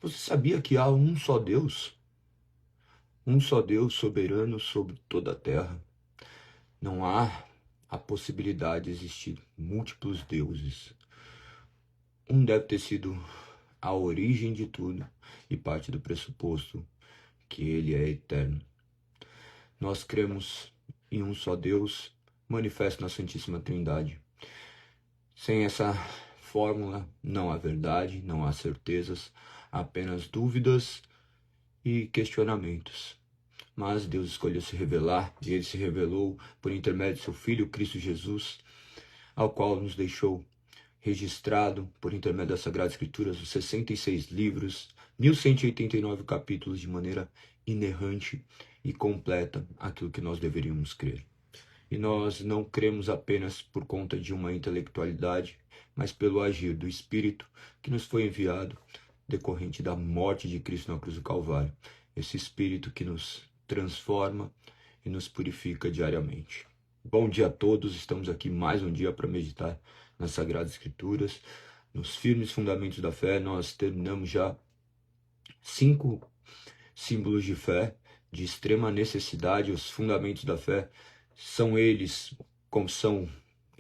Você sabia que há um só Deus? Um só Deus soberano sobre toda a terra. Não há a possibilidade de existir múltiplos deuses. Um deve ter sido a origem de tudo e parte do pressuposto que ele é eterno. Nós cremos em um só Deus, manifesto na Santíssima Trindade. Sem essa fórmula, não há verdade, não há certezas, apenas dúvidas e questionamentos. Mas Deus escolheu se revelar, e ele se revelou por intermédio de seu Filho, Cristo Jesus, ao qual nos deixou registrado por intermédio das Sagradas Escrituras os 66 livros, 1189 capítulos, de maneira inerrante e completa aquilo que nós deveríamos crer. E nós não cremos apenas por conta de uma intelectualidade, mas pelo agir do Espírito que nos foi enviado decorrente da morte de Cristo na cruz do Calvário. Esse Espírito que nos transforma e nos purifica diariamente. Bom dia a todos, estamos aqui mais um dia para meditar nas Sagradas Escrituras, nos firmes fundamentos da fé. Nós terminamos já 5 símbolos de fé, de extrema necessidade. Os fundamentos da fé são eles: Confissão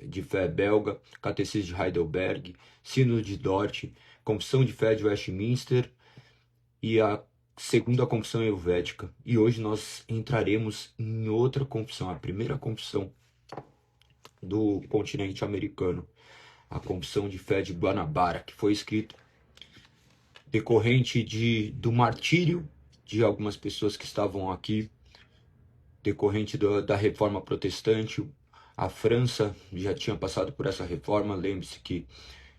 de Fé belga, Catecismo de Heidelberg, Sínodo de Dort, Confissão de Fé de Westminster e a Segunda Confissão Helvética. E hoje nós entraremos em outra confissão, a primeira confissão do continente americano, a Confissão de Fé de Guanabara, que foi escrita decorrente do martírio de algumas pessoas que estavam aqui, decorrente da Reforma Protestante. A França já tinha passado por essa reforma. Lembre-se que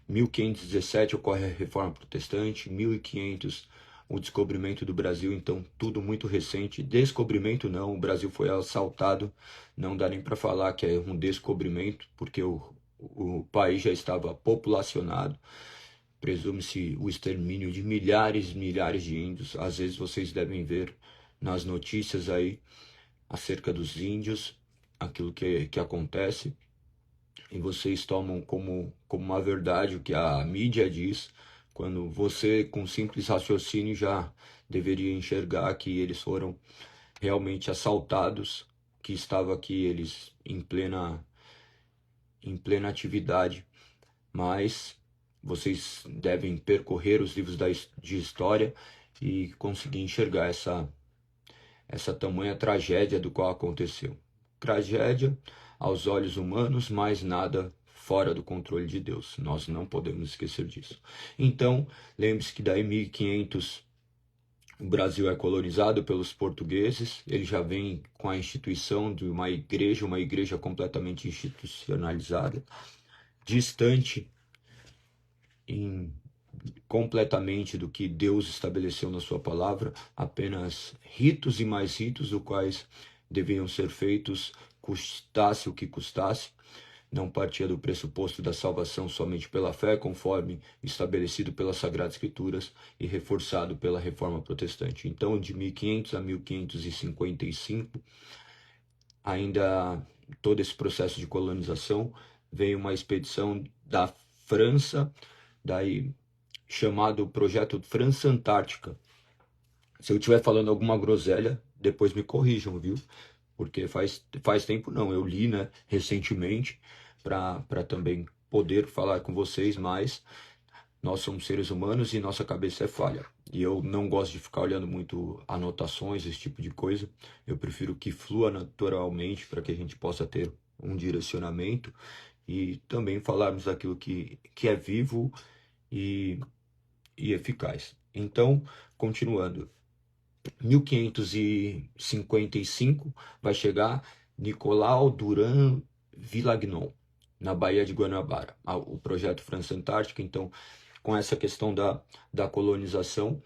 1517 ocorre a Reforma Protestante, 1500 o descobrimento do Brasil, então tudo muito recente. Descobrimento não, o Brasil foi assaltado, não dá nem para falar que é um descobrimento, porque o país já estava populacionado. Presume-se o extermínio de milhares e milhares de índios. Às vezes vocês devem ver nas notícias aí acerca dos índios, aquilo que acontece, e vocês tomam como uma verdade o que a mídia diz, quando você, com simples raciocínio, já deveria enxergar que eles foram realmente assaltados, que estava aqui eles em plena atividade. Mas vocês devem percorrer os livros de história e conseguir enxergar essa tamanha tragédia do qual aconteceu. Tragédia aos olhos humanos, mas nada fora do controle de Deus. Nós não podemos esquecer disso. Então, lembre-se que daí 1500 o Brasil é colonizado pelos portugueses. Ele já vem com a instituição de uma igreja completamente institucionalizada, distante completamente do que Deus estabeleceu na sua palavra, apenas ritos e mais ritos, os quais deviam ser feitos, custasse o que custasse. Não partia do pressuposto da salvação somente pela fé, conforme estabelecido pelas Sagradas Escrituras e reforçado pela Reforma Protestante. Então, de 1500 a 1555, ainda todo esse processo de colonização, veio uma expedição da França, daí chamado Projeto França Antártica. Se eu estiver falando alguma groselha, depois me corrijam, viu? Porque faz tempo não, eu li, né, recentemente, para também poder falar com vocês, mas nós somos seres humanos e nossa cabeça é falha. E eu não gosto de ficar olhando muito anotações, esse tipo de coisa. Eu prefiro que flua naturalmente para que a gente possa ter um direcionamento e também falarmos daquilo que é vivo e eficaz. Então, continuando, 1555 vai chegar Nicolau Durand Villagnon, na Baía de Guanabara, o projeto França Antártica. Então, com essa questão da colonização,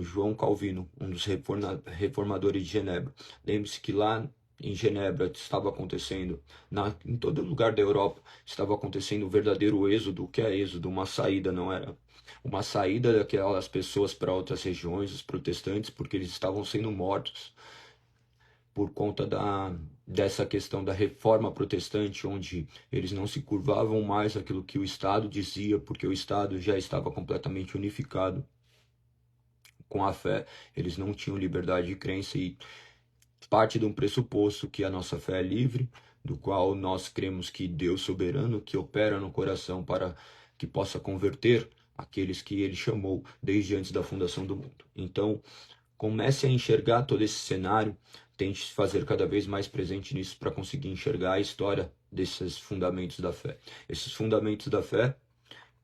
João Calvino, um dos reformadores de Genebra. Lembre-se que lá em Genebra estava acontecendo, em todo lugar da Europa, estava acontecendo o verdadeiro êxodo. O que é êxodo? Uma saída, não era uma saída daquelas pessoas para outras regiões, os protestantes, porque eles estavam sendo mortos por conta dessa questão da reforma protestante, onde eles não se curvavam mais àquilo que o Estado dizia, porque o Estado já estava completamente unificado com a fé, eles não tinham liberdade de crença e parte de um pressuposto que a nossa fé é livre, do qual nós cremos que Deus soberano, que opera no coração para que possa converter aqueles que ele chamou desde antes da fundação do mundo. Então, comece a enxergar todo esse cenário, tente se fazer cada vez mais presente nisso para conseguir enxergar a história desses fundamentos da fé. Esses fundamentos da fé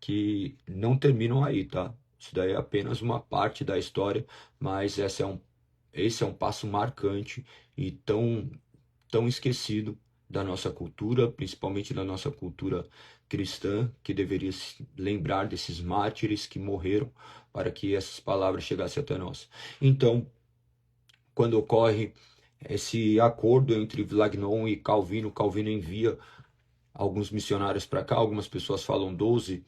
que não terminam aí, tá? Isso daí é apenas uma parte da história, mas esse é um passo marcante e tão esquecido da nossa cultura, principalmente da nossa cultura cristã, que deveria se lembrar desses mártires que morreram para que essas palavras chegassem até nós. Então, quando ocorre esse acordo entre Vlagnon e Calvino, Calvino envia alguns missionários para cá, algumas pessoas falam 12,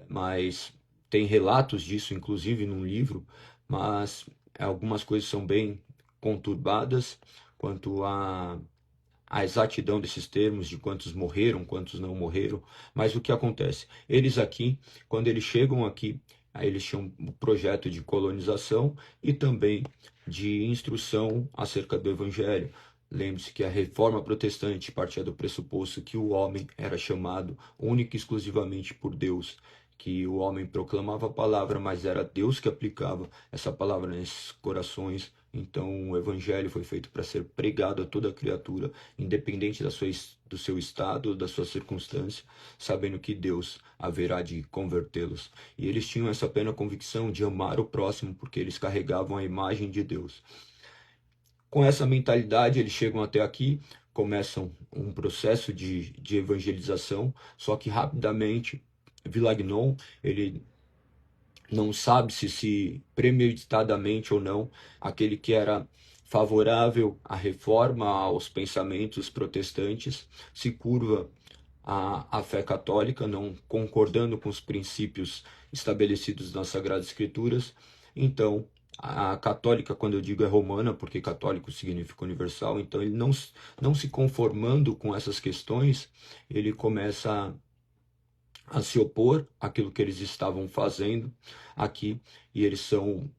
mas tem relatos disso, inclusive, num livro, mas algumas coisas são bem conturbadas quanto a exatidão desses termos, de quantos morreram, quantos não morreram. Mas o que acontece? Eles aqui, quando eles chegam aqui, aí eles tinham um projeto de colonização e também de instrução acerca do Evangelho. Lembre-se que a reforma protestante partia do pressuposto que o homem era chamado única e exclusivamente por Deus, que o homem proclamava a palavra, mas era Deus que aplicava essa palavra nesses corações. Então o Evangelho foi feito para ser pregado a toda criatura, independente do seu estado, da sua circunstância, sabendo que Deus haverá de convertê-los. E eles tinham essa plena convicção de amar o próximo, porque eles carregavam a imagem de Deus. Com essa mentalidade, eles chegam até aqui, começam um processo de evangelização, só que rapidamente Vilagnon, ele não sabe se premeditadamente ou não, aquele que era favorável à reforma, aos pensamentos protestantes, se curva à fé católica, não concordando com os princípios estabelecidos nas Sagradas Escrituras. Então, a católica, quando eu digo é romana, porque católico significa universal, então ele não se conformando com essas questões, ele começa a se opor àquilo que eles estavam fazendo aqui, e eles são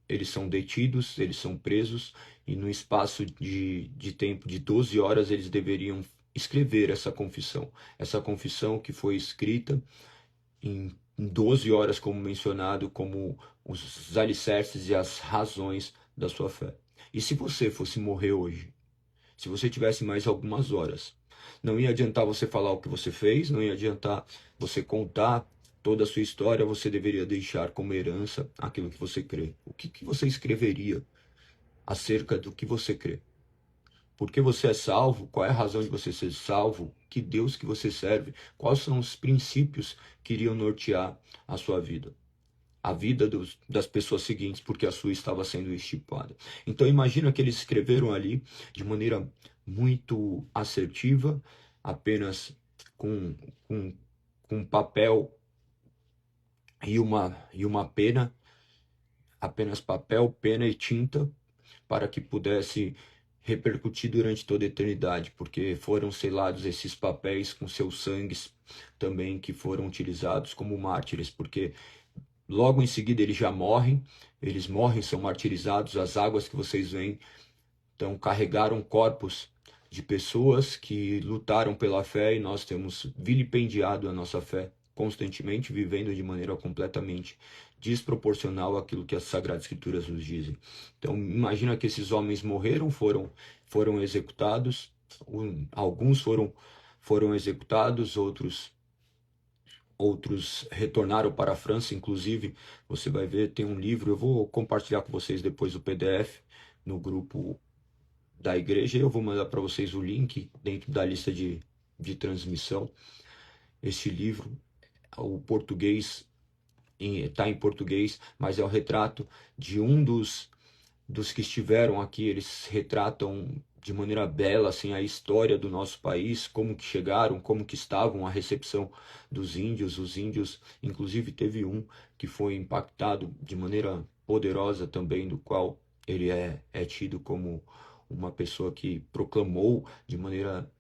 detidos, eles são presos, e no espaço de tempo de 12 horas eles deveriam escrever essa confissão que foi escrita em 12 horas, como mencionado, como os alicerces e as razões da sua fé. E se você fosse morrer hoje, se você tivesse mais algumas horas, não ia adiantar você falar o que você fez, não ia adiantar você contar toda a sua história, você deveria deixar como herança aquilo que você crê. O que você escreveria acerca do que você crê? Por que você é salvo? Qual é a razão de você ser salvo? Que Deus que você serve? Quais são os princípios que iriam nortear a sua vida? A vida das pessoas seguintes, porque a sua estava sendo estipada. Então imagina que eles escreveram ali de maneira muito assertiva, apenas com, com, com papel e uma pena, apenas papel, pena e tinta, para que pudesse repercutir durante toda a eternidade, porque foram selados esses papéis com seus sangues também, que foram utilizados como mártires, porque logo em seguida eles morrem, são martirizados. As águas que vocês veem, então carregaram corpos de pessoas que lutaram pela fé, e nós temos vilipendiado a nossa fé constantemente, vivendo de maneira completamente desproporcional àquilo que as Sagradas Escrituras nos dizem. Então imagina que esses homens morreram, foram executados, alguns foram executados, outros retornaram para a França. Inclusive, você vai ver, tem um livro, eu vou compartilhar com vocês depois o PDF no grupo da igreja, eu vou mandar para vocês o link dentro da lista de transmissão. Este livro, o português, está em português, mas é o retrato de um dos que estiveram aqui. Eles retratam de maneira bela assim a história do nosso país, como que chegaram, como que estavam, a recepção dos índios. Os índios, inclusive teve um que foi impactado de maneira poderosa também, do qual ele é tido como uma pessoa que proclamou de maneira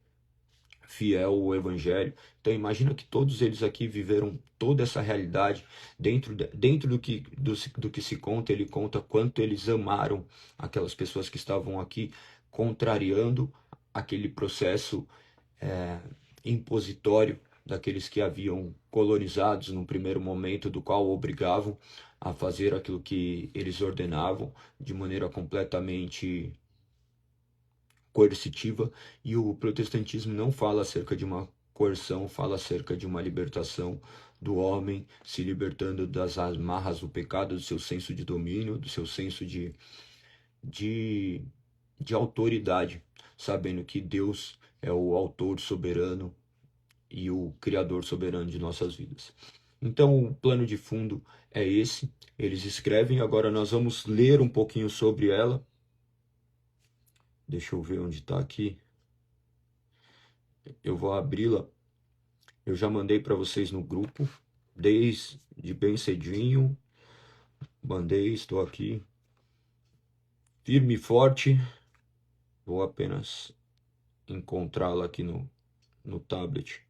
fiel o evangelho. Então imagina que todos eles aqui viveram toda essa realidade dentro do que se conta. Ele conta quanto eles amaram aquelas pessoas que estavam aqui, contrariando aquele processo impositório daqueles que haviam colonizados no primeiro momento, do qual obrigavam a fazer aquilo que eles ordenavam de maneira completamente coercitiva. E o protestantismo não fala acerca de uma coerção, fala acerca de uma libertação do homem, se libertando das amarras do pecado, do seu senso de domínio, do seu senso de autoridade, sabendo que Deus é o autor soberano e o criador soberano de nossas vidas. Então, o plano de fundo é esse. Eles escrevem, agora nós vamos ler um pouquinho sobre ela. Deixa eu ver onde está aqui. Eu vou abri-la. Eu já mandei para vocês no grupo, desde bem cedinho. Mandei, estou aqui. Firme e forte. Vou apenas encontrá-la aqui no tablet.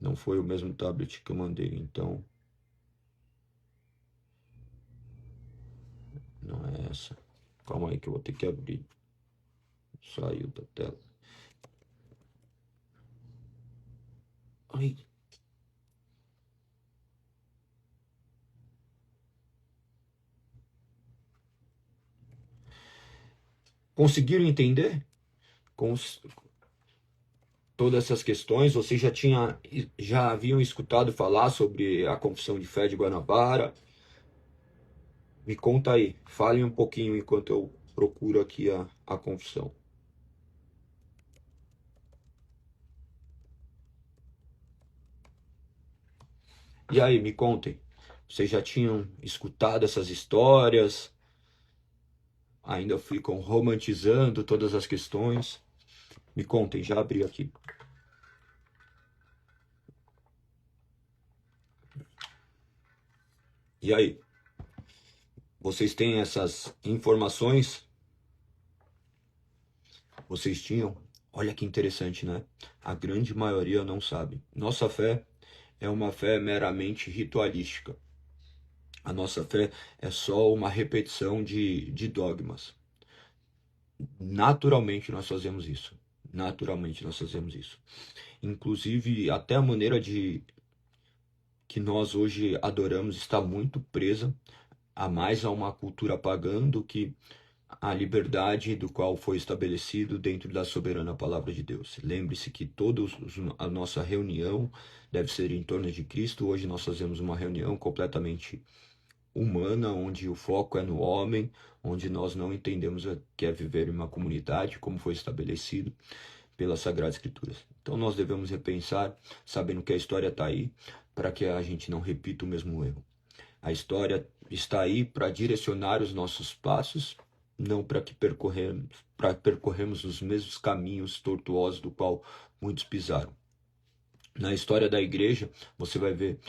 Não foi o mesmo tablet que eu mandei, então. Não é essa. Calma aí que eu vou ter que abrir. Saiu da tela. Ai. Conseguiram entender todas essas questões? Vocês já haviam escutado falar sobre a Confissão de Fé de Guanabara? Me conta aí, falem um pouquinho enquanto eu procuro aqui a confissão. E aí, me contem, vocês já tinham escutado essas histórias? Ainda ficam romantizando todas as questões? Me contem, já abri aqui. E aí? Vocês têm essas informações? Vocês tinham? Olha que interessante, né? A grande maioria não sabe. Nossa fé é uma fé meramente ritualística. A nossa fé é só uma repetição de dogmas. Naturalmente nós fazemos isso. Naturalmente nós fazemos isso. Inclusive, até a maneira que nós hoje adoramos está muito presa a uma cultura pagã do que a liberdade do qual foi estabelecido dentro da soberana palavra de Deus. Lembre-se que a nossa reunião deve ser em torno de Cristo. Hoje nós fazemos uma reunião completamente humana, onde o foco é no homem, onde nós não entendemos o que é viver em uma comunidade, como foi estabelecido pelas Sagradas Escrituras. Então nós devemos repensar, sabendo que a história está aí, para que a gente não repita o mesmo erro. A história está aí para direcionar os nossos passos, não para percorrermos os mesmos caminhos tortuosos do qual muitos pisaram. Na história da igreja, você vai ver,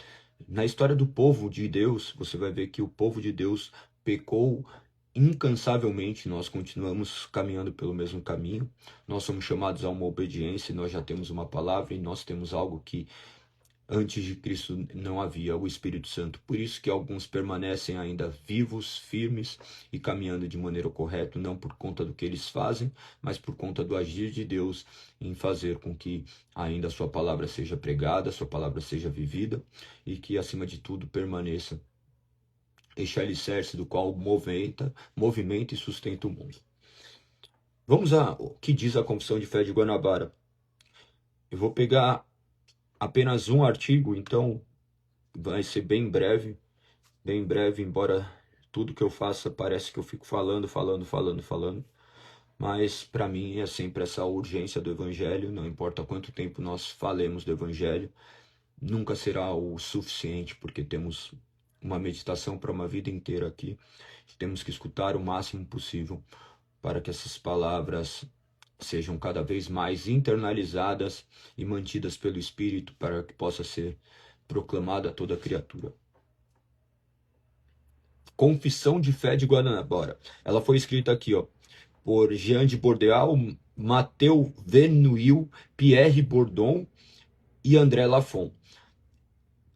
na história do povo de Deus, você vai ver que o povo de Deus pecou incansavelmente. Nós continuamos caminhando pelo mesmo caminho. Nós somos chamados a uma obediência, nós já temos uma palavra e nós temos algo que antes de Cristo não havia, o Espírito Santo. Por isso que alguns permanecem ainda vivos, firmes e caminhando de maneira correta, não por conta do que eles fazem, mas por conta do agir de Deus em fazer com que ainda a sua palavra seja pregada, a sua palavra seja vivida e que, acima de tudo, permaneça este alicerce do qual movimenta e sustenta o mundo. Vamos ao que diz a Confissão de Fé de Guanabara. Eu vou pegar apenas um artigo, então vai ser bem breve, embora tudo que eu faça parece que eu fico falando, mas para mim é sempre essa urgência do Evangelho. Não importa quanto tempo nós falemos do Evangelho, nunca será o suficiente, porque temos uma meditação para uma vida inteira aqui. Temos que escutar o máximo possível para que essas palavras sejam cada vez mais internalizadas e mantidas pelo Espírito, para que possa ser proclamada a toda criatura. Confissão de Fé de Guanabara. Ela foi escrita aqui, ó, por Jean de Bordeaux, Mathieu Vernouil, Pierre Bourdon e André Lafon.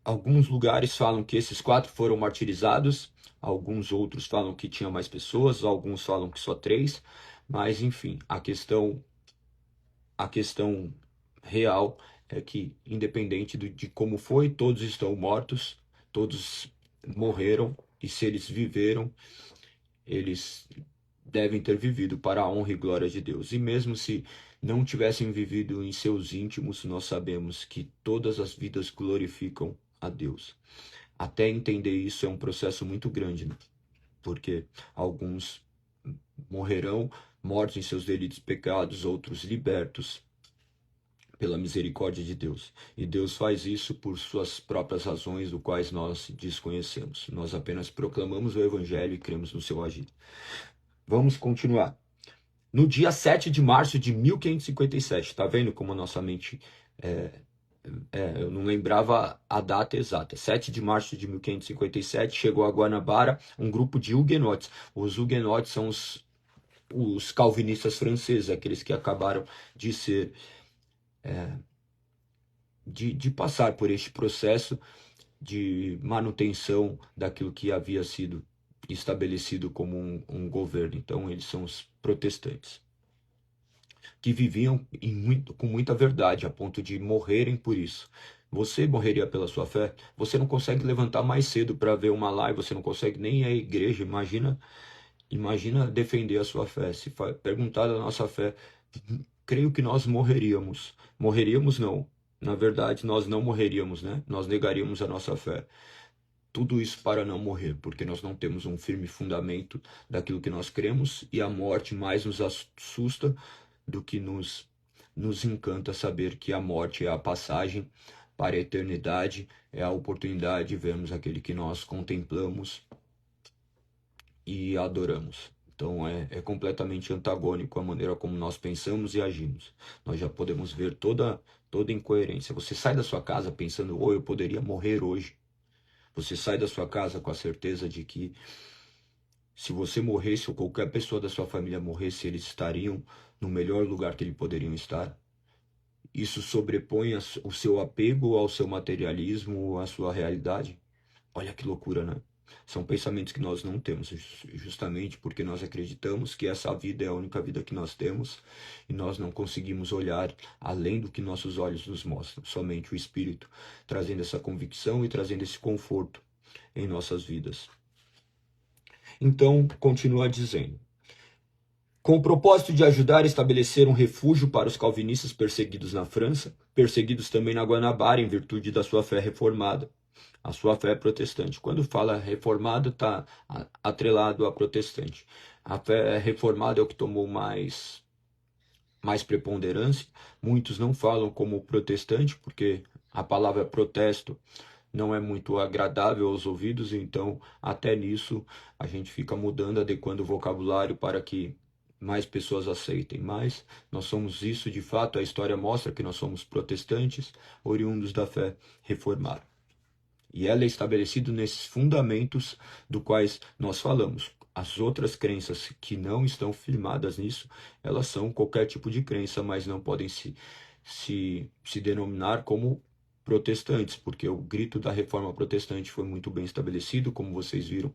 Alguns lugares falam que esses 4 foram martirizados, alguns outros falam que tinha mais pessoas, alguns falam que só 3, mas enfim, a questão real é que, independente de como foi, todos estão mortos, todos morreram, e se eles viveram, eles devem ter vivido para a honra e glória de Deus. E mesmo se não tivessem vivido em seus íntimos, nós sabemos que todas as vidas glorificam a Deus. Até entender isso é um processo muito grande, né? Porque alguns morrerão mortos em seus delitos e pecados, outros libertos pela misericórdia de Deus. E Deus faz isso por suas próprias razões, do quais nós desconhecemos. Nós apenas proclamamos o Evangelho e cremos no seu agir. Vamos continuar. No dia 7 de março de 1557, tá vendo como a nossa mente... eu não lembrava a data exata. 7 de março de 1557, chegou a Guanabara um grupo de huguenotes. Os huguenotes são os calvinistas franceses, aqueles que acabaram de ser... de passar por este processo de manutenção daquilo que havia sido estabelecido como um governo. Então, eles são os protestantes, que viviam com muita verdade, a ponto de morrerem por isso. Você morreria pela sua fé? Você não consegue levantar mais cedo para ver uma live, você não consegue nem ir à igreja. Imagina defender a sua fé. Se perguntar da nossa fé, creio que nós morreríamos. Morreríamos não. Na verdade, nós não morreríamos, né? Nós negaríamos a nossa fé. Tudo isso para não morrer, porque nós não temos um firme fundamento daquilo que nós cremos, e a morte mais nos assusta do que nos encanta saber que a morte é a passagem para a eternidade, é a oportunidade de vermos aquele que nós contemplamos e adoramos. Então é completamente antagônico a maneira como nós pensamos e agimos. Nós já podemos ver toda incoerência. Você sai da sua casa pensando, eu poderia morrer hoje. Você sai da sua casa com a certeza de que se você morresse ou qualquer pessoa da sua família morresse, eles estariam no melhor lugar que eles poderiam estar. Isso sobrepõe o seu apego ao seu materialismo, à sua realidade. Olha que loucura, né? São pensamentos que nós não temos, justamente porque nós acreditamos que essa vida é a única vida que nós temos, e nós não conseguimos olhar além do que nossos olhos nos mostram. Somente o Espírito trazendo essa convicção e trazendo esse conforto em nossas vidas. Então, continua dizendo: com o propósito de ajudar a estabelecer um refúgio para os calvinistas perseguidos na França, perseguidos também na Guanabara em virtude da sua fé reformada. A sua fé é protestante. Quando fala reformado, está atrelado a protestante. A fé reformada é o que tomou mais preponderância. Muitos não falam como protestante, porque a palavra protesto não é muito agradável aos ouvidos, então até nisso a gente fica mudando, adequando o vocabulário para que mais pessoas aceitem. Mas nós somos isso de fato, a história mostra que nós somos protestantes, oriundos da fé reformada. E ela é estabelecida nesses fundamentos do quais nós falamos. As outras crenças que não estão firmadas nisso, elas são qualquer tipo de crença, mas não podem se denominar como protestantes, porque o grito da reforma protestante foi muito bem estabelecido, como vocês viram.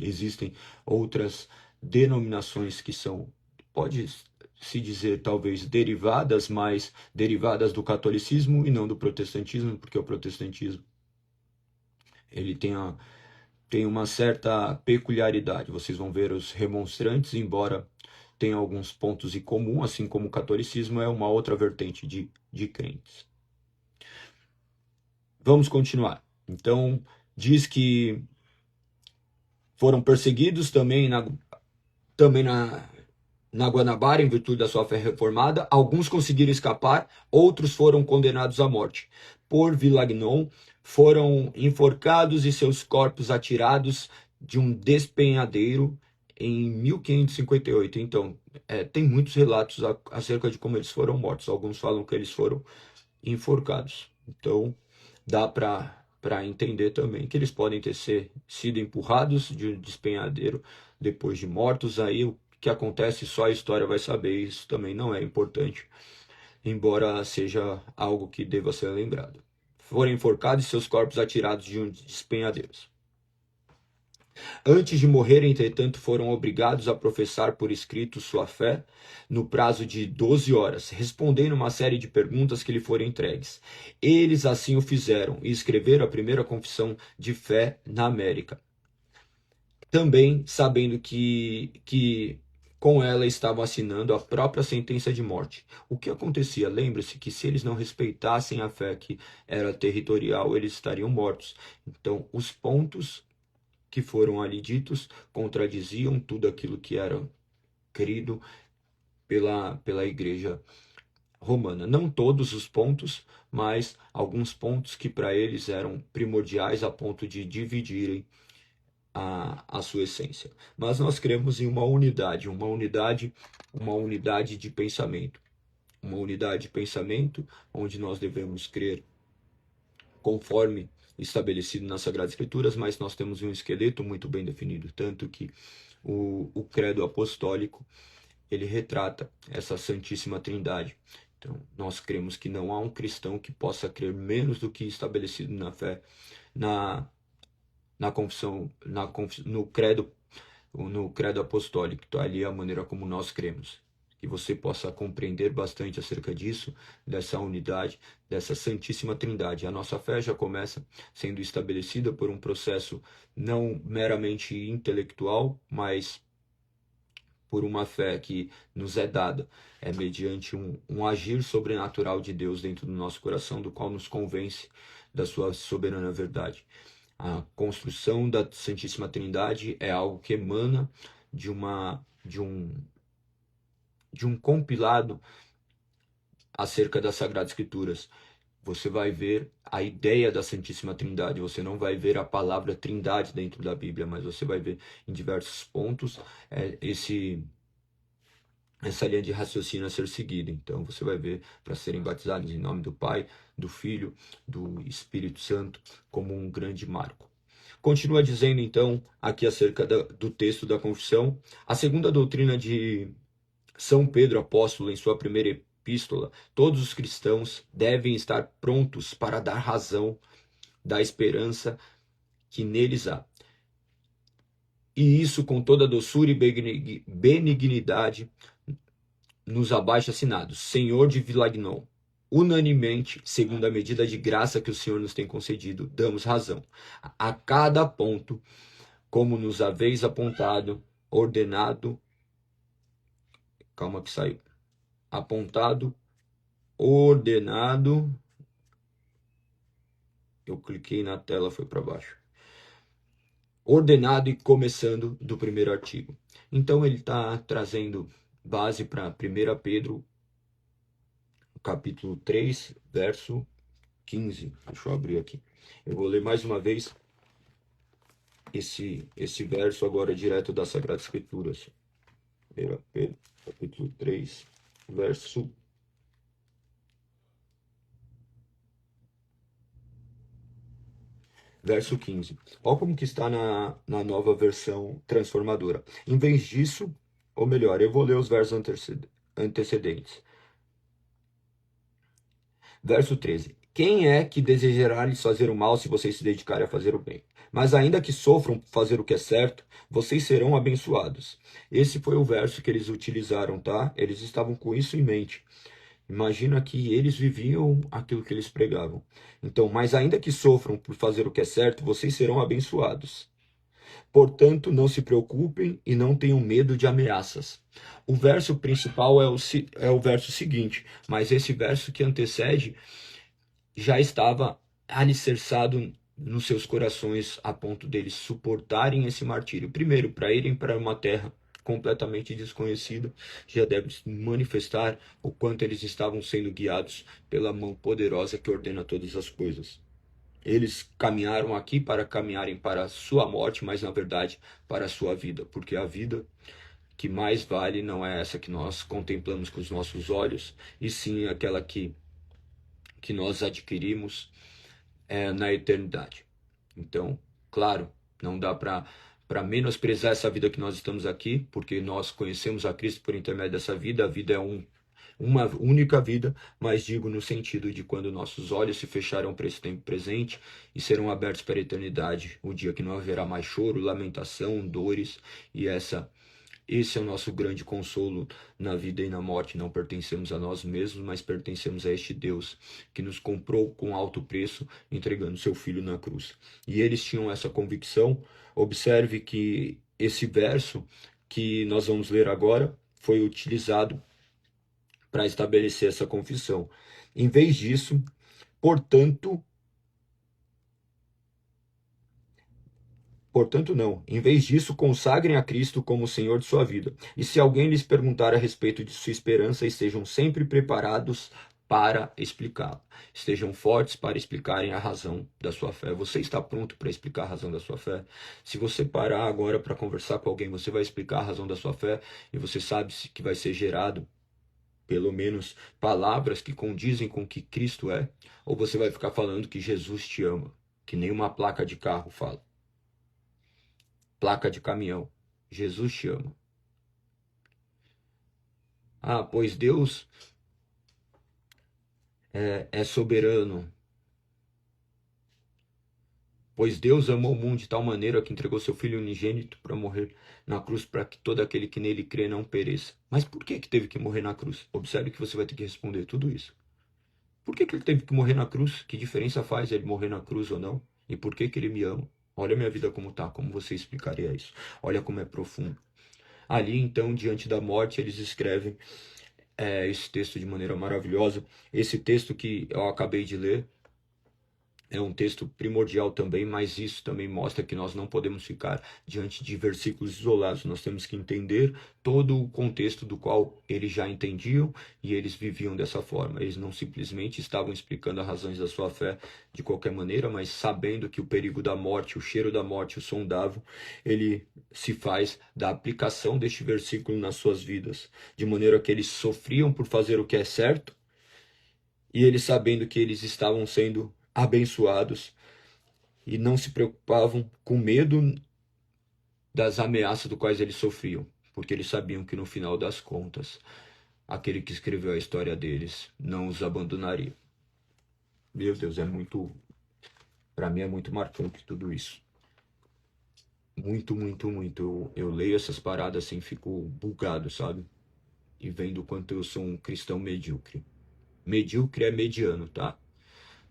Existem outras denominações que são, pode-se dizer, talvez derivadas, mas derivadas do catolicismo e não do protestantismo, porque o protestantismo ele tem uma certa peculiaridade. Vocês vão ver os remonstrantes, embora tenham alguns pontos em comum, assim como o catolicismo é uma outra vertente de crentes. Vamos continuar. Então, diz que foram perseguidos também na Guanabara, em virtude da sua fé reformada. Alguns conseguiram escapar, outros foram condenados à morte. Por Villagnon, foram enforcados e seus corpos atirados de um despenhadeiro em 1558. Então, tem muitos relatos acerca de como eles foram mortos. Alguns falam que eles foram enforcados. Então, dá para para entender também que eles podem ter sido empurrados de um despenhadeiro depois de mortos. Aí o que acontece só a história vai saber, isso também não é importante, embora seja algo que deva ser lembrado. Foram enforcados e seus corpos atirados de um despenhadeiros. Antes de morrer, entretanto, foram obrigados a professar por escrito sua fé no prazo de 12 horas, respondendo uma série de perguntas que lhe foram entregues. Eles assim o fizeram e escreveram a primeira confissão de fé na América. Também sabendo que com ela estavam assinando a própria sentença de morte. O que acontecia? Lembre-se que se eles não respeitassem a fé que era territorial, eles estariam mortos. Então, os pontos que foram ali ditos contradiziam tudo aquilo que era querido pela igreja romana. Não todos os pontos, mas alguns pontos que para eles eram primordiais a ponto de dividirem a sua essência. Mas nós cremos em uma unidade de pensamento. Uma unidade de pensamento onde nós devemos crer conforme estabelecido nas Sagradas Escrituras, mas nós temos um esqueleto muito bem definido, tanto que o credo apostólico, ele retrata essa Santíssima Trindade. Então, nós cremos que não há um cristão que possa crer menos do que estabelecido na fé, na confissão, no credo apostólico. Então, ali é a maneira como nós cremos. Que você possa compreender bastante acerca disso, dessa unidade, dessa Santíssima Trindade. A nossa fé já começa sendo estabelecida por um processo não meramente intelectual, mas por uma fé que nos é dada, é mediante um agir sobrenatural de Deus dentro do nosso coração, do qual nos convence da sua soberana verdade. A construção da Santíssima Trindade é algo que emana de um compilado acerca das Sagradas Escrituras. Você vai ver a ideia da Santíssima Trindade, você não vai ver a palavra Trindade dentro da Bíblia, mas você vai ver em diversos pontos essa linha de raciocínio a ser seguida. Então você vai ver para serem batizados em nome do Pai, do Filho, do Espírito Santo, como um grande marco. Continua dizendo então aqui acerca do texto da confissão. A segunda doutrina de São Pedro apóstolo, em sua primeira epístola: todos os cristãos devem estar prontos para dar razão da esperança que neles há. E isso com toda doçura e benignidade nos abaixo-assinados, Senhor de Villagnon. Unanimemente, segundo a medida de graça que o Senhor nos tem concedido, damos razão a cada ponto, como nos haveis apontado, ordenado. Calma que saiu. Apontado, ordenado. Eu cliquei na tela, foi para baixo. Ordenado e começando do primeiro artigo. Então ele está trazendo base para 1 Pedro, capítulo 3, verso 15. Deixa eu abrir aqui. Eu vou ler mais uma vez esse verso agora direto das Sagradas Escrituras. 1 Pedro, capítulo 3, verso 15. Olha como que está na nova versão transformadora. Em vez disso, ou melhor, eu vou ler os versos antecedentes. Verso 13. Quem é que desejará lhes fazer o mal se vocês se dedicarem a fazer o bem? Mas ainda que sofram por fazer o que é certo, vocês serão abençoados. Esse foi o verso que eles utilizaram, tá? Eles estavam com isso em mente. Imagina que eles viviam aquilo que eles pregavam. Então, mas ainda que sofram por fazer o que é certo, vocês serão abençoados. Portanto, não se preocupem e não tenham medo de ameaças. O verso principal é o verso seguinte, mas esse verso que antecede já estava alicerçado nos seus corações a ponto deles suportarem esse martírio. Primeiro, para irem para uma terra completamente desconhecida, já deve manifestar o quanto eles estavam sendo guiados pela mão poderosa que ordena todas as coisas. Eles caminharam aqui para caminharem para a sua morte, mas na verdade para a sua vida, porque a vida que mais vale não é essa que nós contemplamos com os nossos olhos, e sim aquela que nós adquirimos na eternidade. Então, claro, não dá para menosprezar essa vida que nós estamos aqui, porque nós conhecemos a Cristo por intermédio dessa vida. A vida é uma única vida, mas digo no sentido de quando nossos olhos se fecharão para esse tempo presente e serão abertos para a eternidade, o dia que não haverá mais choro, lamentação, dores, e esse é o nosso grande consolo na vida e na morte. Não pertencemos a nós mesmos, mas pertencemos a este Deus que nos comprou com alto preço, entregando seu Filho na cruz. E eles tinham essa convicção. Observe que esse verso que nós vamos ler agora foi utilizado para estabelecer essa confissão. Em vez disso, portanto não. Em vez disso, consagrem a Cristo como o Senhor de sua vida. E se alguém lhes perguntar a respeito de sua esperança, estejam sempre preparados para explicá-la. Estejam fortes para explicarem a razão da sua fé. Você está pronto para explicar a razão da sua fé? Se você parar agora para conversar com alguém, você vai explicar a razão da sua fé e você sabe que vai ser gerado pelo menos palavras que condizem com o que Cristo é? Ou você vai ficar falando que Jesus te ama, que nem uma placa de carro fala? Placa de caminhão. Jesus te ama. Ah, pois Deus é soberano. Pois Deus amou o mundo de tal maneira que entregou seu Filho unigênito para morrer na cruz, para que todo aquele que nele crê não pereça. Mas por que teve que morrer na cruz? Observe que você vai ter que responder tudo isso. Por que ele teve que morrer na cruz? Que diferença faz ele morrer na cruz ou não? E por que ele me ama? Olha a minha vida como tá, como você explicaria isso? Olha como é profundo. Ali, então, diante da morte, eles escrevem esse texto de maneira maravilhosa. Esse texto que eu acabei de ler é um texto primordial também, mas isso também mostra que nós não podemos ficar diante de versículos isolados. Nós temos que entender todo o contexto do qual eles já entendiam e eles viviam dessa forma. Eles não simplesmente estavam explicando as razões da sua fé de qualquer maneira, mas sabendo que o perigo da morte, o cheiro da morte, o sondável, ele se faz da aplicação deste versículo nas suas vidas, de maneira que eles sofriam por fazer o que é certo e eles sabendo que eles estavam sendo abençoados e não se preocupavam com medo das ameaças do quais eles sofriam, porque eles sabiam que no final das contas, aquele que escreveu a história deles não os abandonaria. Meu Deus, para mim é muito marcante tudo isso. Muito, muito, muito. Eu leio essas paradas assim, fico bugado, sabe? E vendo o quanto eu sou um cristão medíocre. Medíocre é mediano, tá?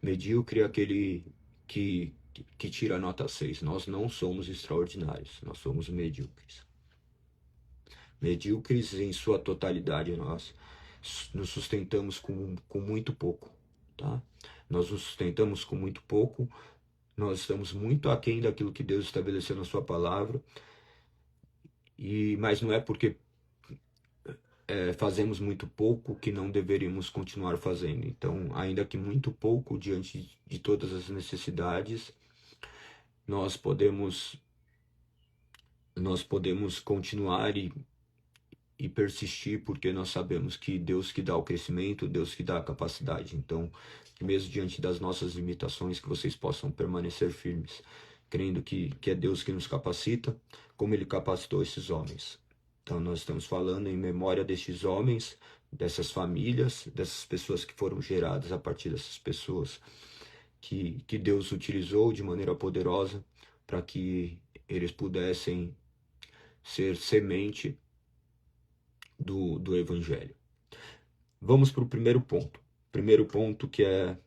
Medíocre é aquele que tira a nota 6. Nós não somos extraordinários, nós somos medíocres. Medíocres em sua totalidade, nós nos sustentamos com muito pouco, tá? Nós nos sustentamos com muito pouco, nós estamos muito aquém daquilo que Deus estabeleceu na sua palavra, mas não é porque fazemos muito pouco que não deveríamos continuar fazendo. Então, ainda que muito pouco diante de todas as necessidades, nós podemos continuar e persistir, porque nós sabemos que Deus que dá o crescimento, Deus que dá a capacidade. Então, que mesmo diante das nossas limitações, que vocês possam permanecer firmes, crendo que é Deus que nos capacita, como Ele capacitou esses homens. Então, nós estamos falando em memória destes homens, dessas famílias, dessas pessoas que foram geradas a partir dessas pessoas que Deus utilizou de maneira poderosa para que eles pudessem ser semente do Evangelho. Vamos para o primeiro ponto. Primeiro ponto que é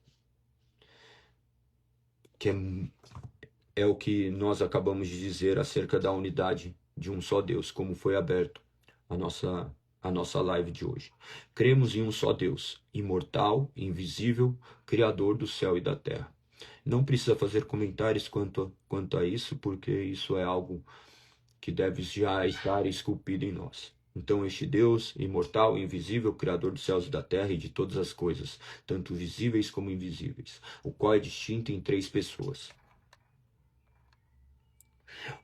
o que nós acabamos de dizer acerca da unidade de um só Deus, como foi aberto a nossa live de hoje. Cremos em um só Deus, imortal, invisível, criador do céu e da terra. Não precisa fazer comentários quanto a isso, porque isso é algo que deve já estar esculpido em nós. Então, este Deus, imortal, invisível, criador dos céus e da terra e de todas as coisas, tanto visíveis como invisíveis, o qual é distinto em 3 pessoas: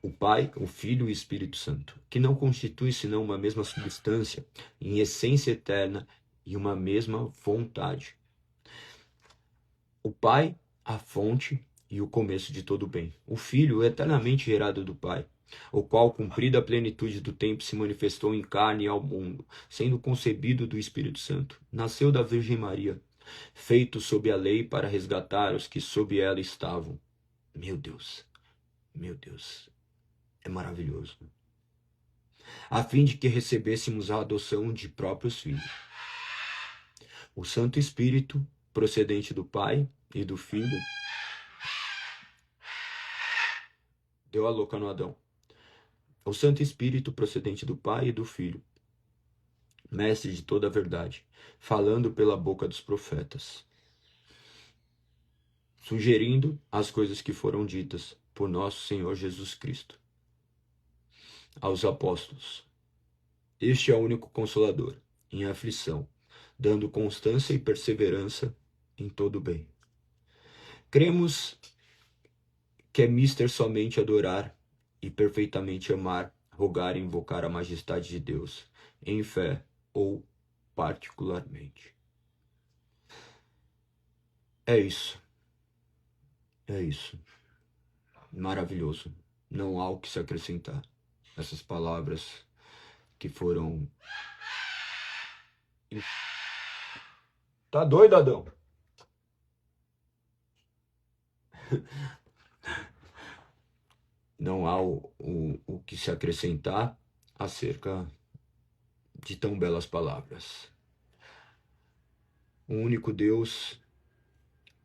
o Pai, o Filho e o Espírito Santo, que não constitui senão uma mesma substância, em essência eterna e uma mesma vontade. O Pai a fonte e o começo de todo o bem. O Filho, eternamente gerado do Pai, o qual, cumprida a plenitude do tempo, se manifestou em carne ao mundo, sendo concebido do Espírito Santo. Nasceu da Virgem Maria, feito sob a lei para resgatar os que sob ela estavam. Meu Deus, é maravilhoso. A fim de que recebêssemos a adoção de próprios filhos. O Santo Espírito, procedente do Pai e do Filho, deu a louca no Adão. O Santo Espírito, procedente do Pai e do Filho, mestre de toda a verdade, falando pela boca dos profetas, sugerindo as coisas que foram ditas por nosso Senhor Jesus Cristo aos apóstolos. Este é o único Consolador, em aflição, dando constância e perseverança em todo o bem. Cremos que é mister somente adorar e perfeitamente amar, rogar e invocar a majestade de Deus, em fé ou particularmente. É isso. É isso. Maravilhoso. Não há o que se acrescentar. Essas palavras que foram... Tá doido, Adão? Não há o que se acrescentar acerca de tão belas palavras. O único Deus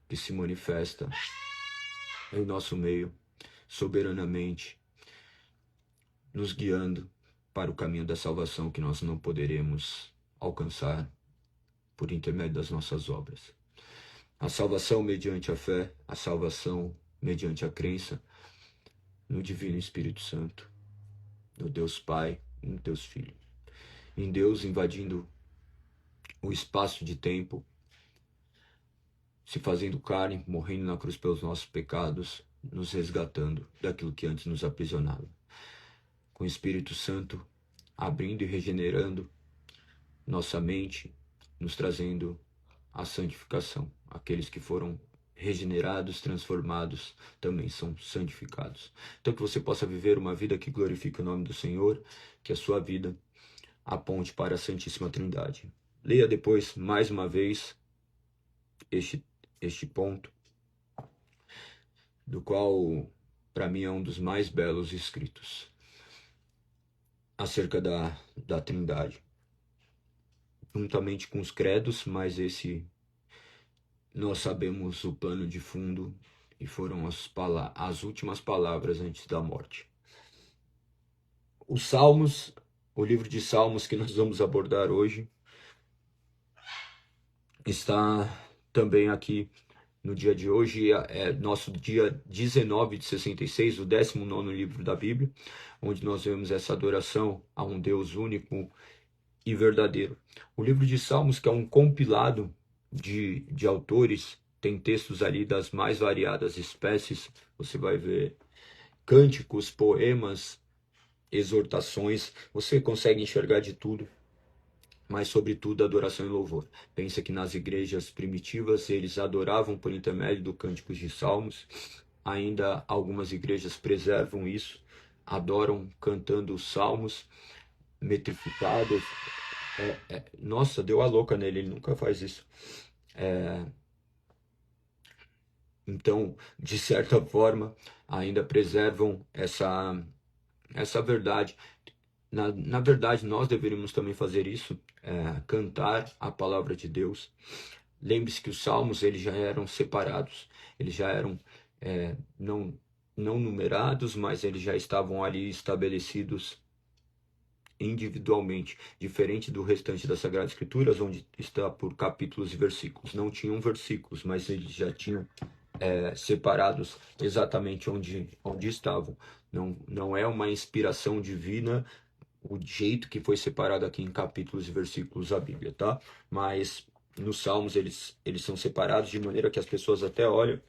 que se manifesta em nosso meio, soberanamente, nos guiando para o caminho da salvação que nós não poderemos alcançar por intermédio das nossas obras. A salvação mediante a fé, a salvação mediante a crença no Divino Espírito Santo, no Deus Pai e no Deus Filho. Em Deus invadindo o espaço de tempo, se fazendo carne, morrendo na cruz pelos nossos pecados, nos resgatando daquilo que antes nos aprisionava. Com o Espírito Santo abrindo e regenerando nossa mente, nos trazendo a santificação. Aqueles que foram regenerados, transformados, também são santificados. Então que você possa viver uma vida que glorifique o nome do Senhor, que a sua vida aponte para a Santíssima Trindade. Leia depois, mais uma vez, este ponto, do qual, para mim, é um dos mais belos escritos, acerca da Trindade. Juntamente com os credos, mas esse nós sabemos o plano de fundo e foram as últimas palavras antes da morte. Os Salmos, o livro de Salmos que nós vamos abordar hoje, está também aqui no dia de hoje, é nosso dia 19 de 66, o 19º livro da Bíblia, onde nós vemos essa adoração a um Deus único e verdadeiro. O livro de Salmos, que é um compilado de autores, tem textos ali das mais variadas espécies, você vai ver cânticos, poemas, exortações, você consegue enxergar de tudo, mas sobretudo adoração e louvor. Pensa que nas igrejas primitivas eles adoravam por intermédio do cânticos de salmos, ainda algumas igrejas preservam isso, adoram cantando os salmos metrificados. Nossa, deu a louca nele, ele nunca faz isso. Então, de certa forma, ainda preservam essa verdade. Na verdade, nós deveríamos também fazer isso, cantar a palavra de Deus. Lembre-se que os salmos eles já eram separados, eles já eram não numerados, mas eles já estavam ali estabelecidos individualmente, diferente do restante das Sagradas Escrituras, onde está por capítulos e versículos. Não tinham versículos, mas eles já tinham separados exatamente onde estavam. Não é uma inspiração divina o jeito que foi separado aqui em capítulos e versículos da Bíblia, tá? Mas nos Salmos eles são separados de maneira que as pessoas até olham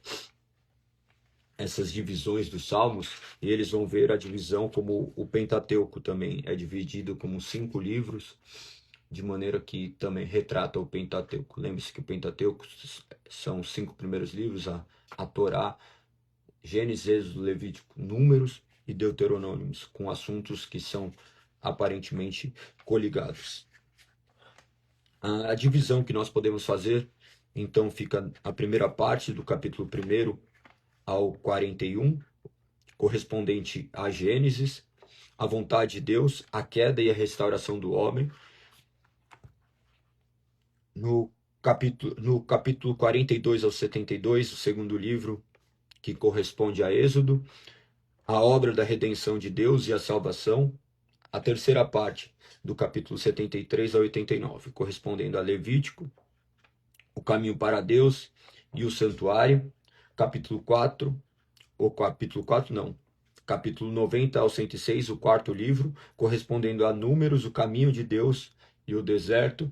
essas divisões dos Salmos e eles vão ver a divisão como o Pentateuco também é dividido como 5 livros, de maneira que também retrata o Pentateuco. Lembre-se que o Pentateuco são os 5 primeiros livros, a a Torá, Gênesis, Êxodo, Levítico, Números e Deuteronômios, com assuntos que são aparentemente coligados. A divisão que nós podemos fazer, então, fica a primeira parte do capítulo 1 ao 41, correspondente a Gênesis, a vontade de Deus, a queda e a restauração do homem. No capítulo 42 ao 72, o segundo livro, que corresponde a Êxodo, a obra da redenção de Deus e a salvação. A terceira parte, do capítulo 73 ao 89, correspondendo a Levítico, o caminho para Deus e o santuário. Capítulo 4, capítulo 90 ao 106, o quarto livro, correspondendo a Números, o caminho de Deus e o deserto.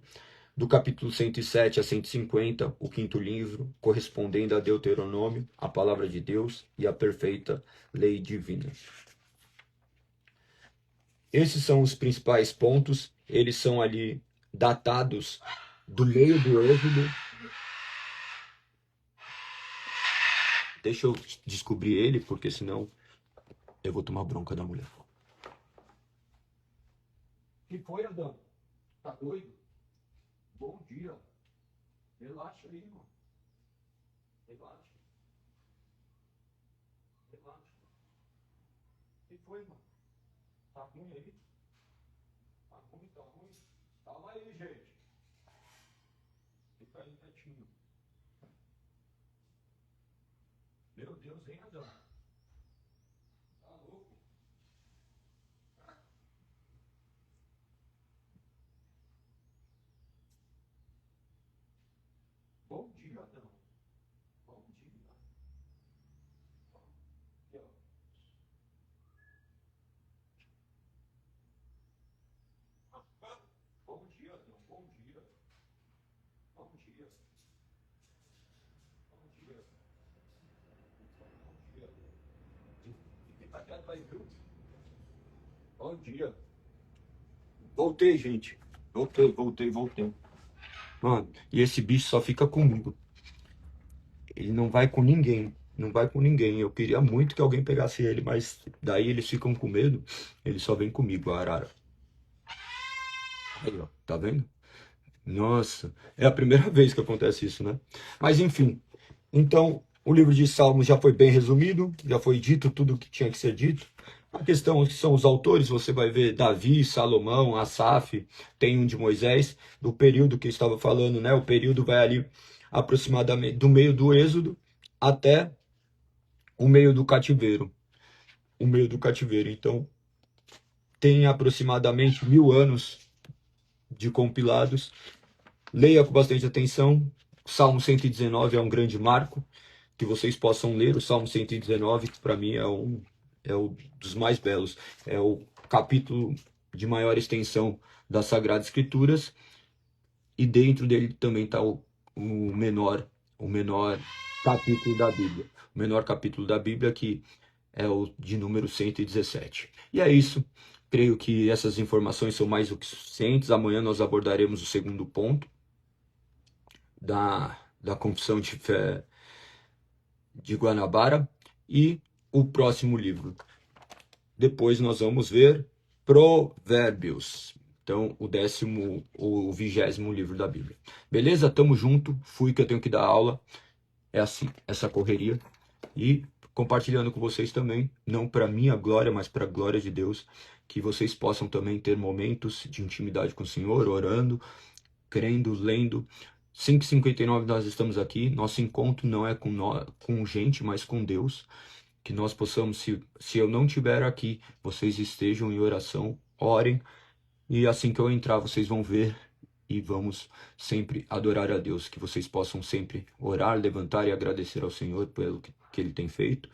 Do capítulo 107 a 150, o quinto livro, correspondendo a Deuteronômio, a palavra de Deus e a perfeita lei divina. Esses são os principais pontos, eles são ali datados do meio do Êxodo. Deixa eu descobrir ele, porque senão eu vou tomar bronca da mulher. Que foi, Adão? Tá doido? Bom dia. Relaxa aí, irmão. Relaxa. Relaxa. Que foi, irmão? Tá ruim aí? Tá ruim, tá ruim? Calma aí, gente. Fica aí quietinho. Meu Deus, hein, Adão? Tá louco? Bom dia, Adão. Bom dia. Aqui, ó. Bom dia, Adão. Bom dia. Bom dia. Bom dia. Bom dia. Fica quieto aí, viu? Bom dia. Voltei, gente. Voltei. Mano, e esse bicho só fica comigo. Ele não vai com ninguém. Não vai com ninguém. Eu queria muito que alguém pegasse ele, mas daí eles ficam com medo. Ele só vem comigo, a arara. Aí, ó. Tá vendo? Nossa. É a primeira vez que acontece isso, né? Mas enfim. Então, o livro de Salmos já foi bem resumido. Já foi dito tudo o que tinha que ser dito. A questão que são os autores, você vai ver Davi, Salomão, Asaf, tem um de Moisés, do período que eu estava falando, né? O período vai ali aproximadamente do meio do Êxodo até o meio do cativeiro. O meio do cativeiro. Então, tem aproximadamente 1000 anos de compilados. Leia com bastante atenção. Salmo 119 é um grande marco, que vocês possam ler. O Salmo 119, que para mim é um dos mais belos. É o capítulo de maior extensão das Sagradas Escrituras. E dentro dele também está o menor capítulo da Bíblia. O menor capítulo da Bíblia, que é o de número 117. E é isso. Creio que essas informações são mais do que suficientes. Amanhã nós abordaremos o segundo ponto da confissão de fé de Guanabara e o próximo livro. Depois nós vamos ver Provérbios. Então, o 20º livro da Bíblia. Beleza? Tamo junto. Fui que eu tenho que dar aula. É assim, essa correria. E compartilhando com vocês também, não para minha glória, mas para a glória de Deus, que vocês possam também ter momentos de intimidade com o Senhor, orando, crendo, lendo. 5h59 nós estamos aqui. Nosso encontro não é com gente, mas com Deus. Que nós possamos, se eu não estiver aqui, vocês estejam em oração, orem. E assim que eu entrar, vocês vão ver e vamos sempre adorar a Deus. Que vocês possam sempre orar, levantar e agradecer ao Senhor pelo que Ele tem feito.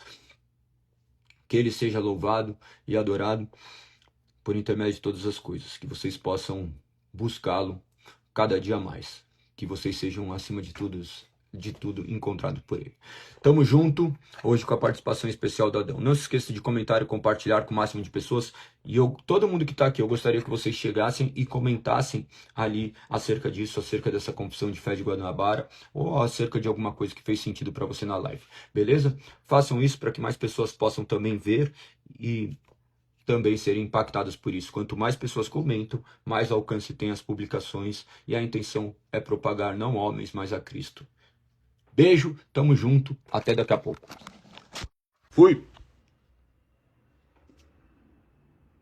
Que Ele seja louvado e adorado por intermédio de todas as coisas. Que vocês possam buscá-lo cada dia mais. Que vocês sejam, acima de tudo, de tudo encontrado por ele. Tamo junto, hoje com a participação especial do Adão. Não se esqueça de comentar e compartilhar com o máximo de pessoas. E todo mundo que está aqui, eu gostaria que vocês chegassem e comentassem ali acerca disso, acerca dessa confissão de fé de Guanabara, ou acerca de alguma coisa que fez sentido para você na live, beleza? Façam isso para que mais pessoas possam também ver e também serem impactadas por isso. Quanto mais pessoas comentam, mais alcance tem as publicações, e a intenção é propagar não homens, mas a Cristo. Beijo, tamo junto, até daqui a pouco. Fui!